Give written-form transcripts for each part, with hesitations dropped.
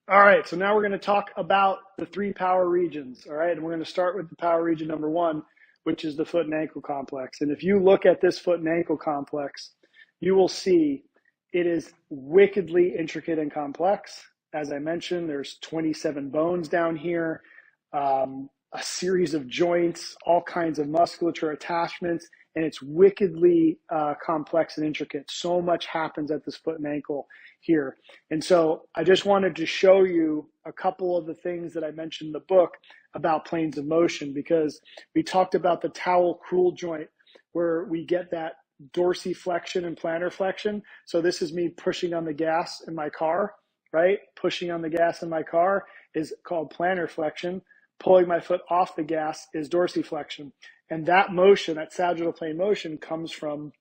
All right, so now we're going to talk about the three power regions. All right, and we're going to start with the power region number one, which is the foot and ankle complex. And if you look at this foot and ankle complex, you will see it is wickedly intricate and complex. As I mentioned, there's 27 bones down here, a series of joints, all kinds of musculature attachments, and it's wickedly complex and intricate. So much happens at this foot and ankle here. And so I just wanted to show you a couple of the things that I mentioned in the book about planes of motion, because we talked about the towel crural joint where we get that dorsiflexion and plantar flexion. So this is me pushing on the gas in my car, right? Pushing on the gas in my car is called plantar flexion. Pulling my foot off the gas is dorsiflexion. And that motion, that sagittal plane motion, comes from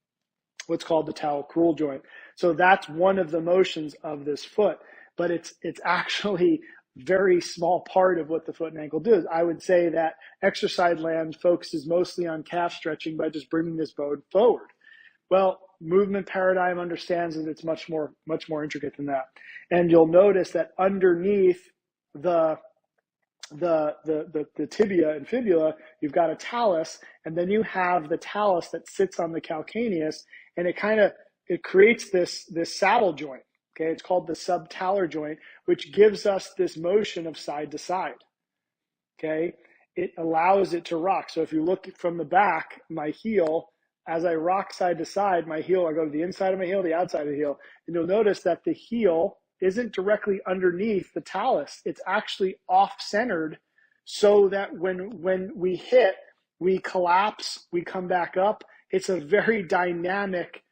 what's called the towel crural joint. So that's one of the motions of this foot, but it's actually very small part of what the foot and ankle does. I would say that exercise land focuses mostly on calf stretching by just bringing this bone forward. Well, movement paradigm understands that it's much more intricate than that. And you'll notice that underneath the tibia and fibula, you've got a talus, and then you have the talus that sits on the calcaneus, and it creates this saddle joint. Okay, it's called the subtalar joint, which gives us this motion of side to side. Okay, it allows it to rock. So if you look from the back, my heel, as I rock side to side, my heel, I go to the inside of my heel, the outside of the heel, and you'll notice that the heel isn't directly underneath the talus. It's actually off-centered so that when we hit, we collapse, we come back up. It's a very dynamic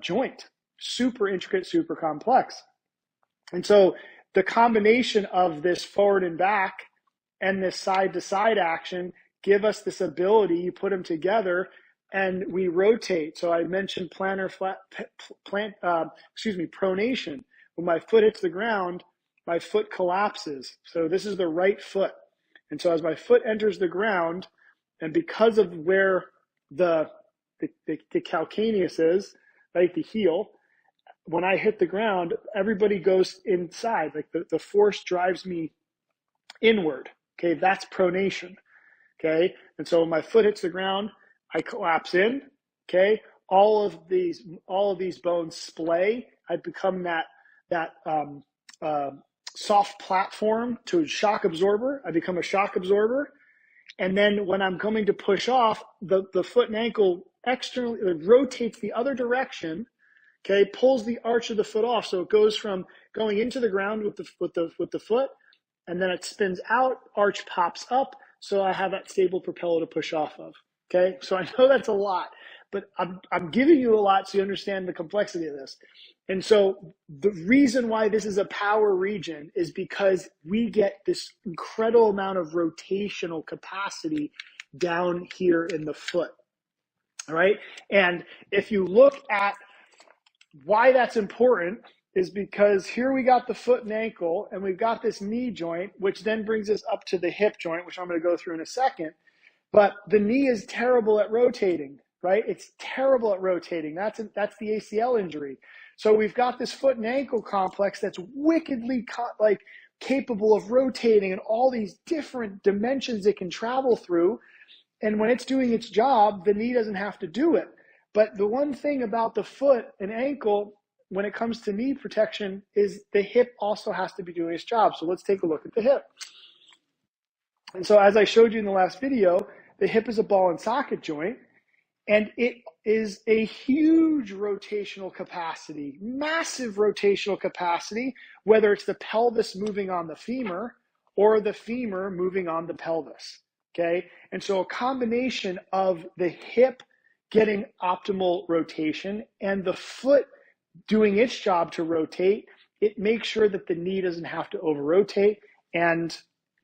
joint, super intricate, super complex. And so the combination of this forward and back and this side-to-side action give us this ability. You put them together and we rotate. So I mentioned pronation. When my foot hits the ground, my foot collapses. So this is the right foot. And so as my foot enters the ground, and because of where the calcaneus is, like the heel, when I hit the ground, everybody goes inside. Like the force drives me inward. Okay, that's pronation. Okay, and so when my foot hits the ground, I collapse in. Okay, all of these bones splay. I become that soft platform to a shock absorber. I become a shock absorber. And then when I'm coming to push off, the foot and ankle externally rotates the other direction, okay, pulls the arch of the foot off. So it goes from going into the ground with the foot, and then it spins out, arch pops up, so I have that stable propeller to push off of. Okay, so I know that's a lot, but I'm giving you a lot so you understand the complexity of this. And so the reason why this is a power region is because we get this incredible amount of rotational capacity down here in the foot. All right, and if you look at why that's important, is because here we got the foot and ankle, and we've got this knee joint, which then brings us up to the hip joint, which I'm going to go through in a second. But the knee is terrible at rotating, right? It's terrible at rotating. That's the ACL injury. So we've got this foot and ankle complex that's wickedly capable of rotating in all these different dimensions it can travel through. And when it's doing its job, the knee doesn't have to do it. But the one thing about the foot and ankle when it comes to knee protection is the hip also has to be doing its job. So let's take a look at the hip. And so as I showed you in the last video, the hip is a ball and socket joint, and it is a huge rotational capacity, massive rotational capacity, whether it's the pelvis moving on the femur or the femur moving on the pelvis, okay? And so a combination of the hip getting optimal rotation and the foot doing its job to rotate, it makes sure that the knee doesn't have to over-rotate, and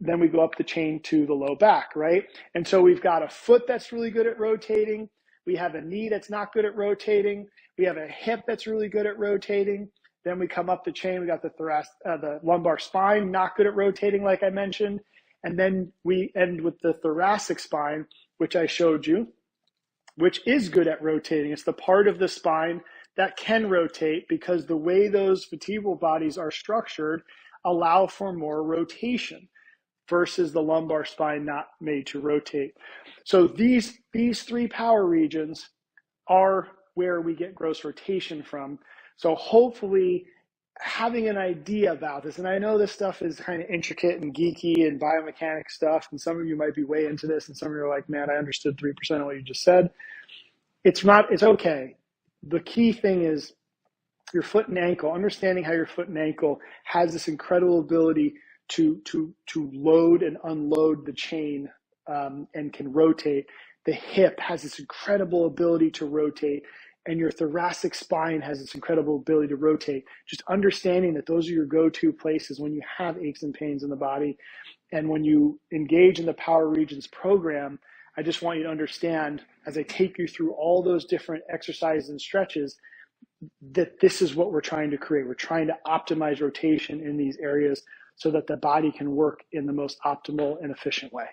then we go up the chain to the low back, right? And so we've got a foot that's really good at rotating. We have a knee that's not good at rotating. We have a hip that's really good at rotating. Then we come up the chain. We got the lumbar spine, not good at rotating, like I mentioned. And then we end with the thoracic spine, which I showed you, which is good at rotating. It's the part of the spine that can rotate because the way those vertebral bodies are structured allow for more rotation versus the lumbar spine not made to rotate. So these three power regions are where we get gross rotation from. So hopefully having an idea about this, and I know this stuff is kind of intricate and geeky and biomechanic stuff, and some of you might be way into this, and some of you are like, man, I understood 3% of what you just said. It's okay. The key thing is your foot and ankle, understanding how your foot and ankle has this incredible ability to load and unload the chain and can rotate. The hip has this incredible ability to rotate, and your thoracic spine has this incredible ability to rotate. Just understanding that those are your go-to places when you have aches and pains in the body. And when you engage in the Power Regions program, I just want you to understand, as I take you through all those different exercises and stretches, that this is what we're trying to create. We're trying to optimize rotation in these areas so that the body can work in the most optimal and efficient way.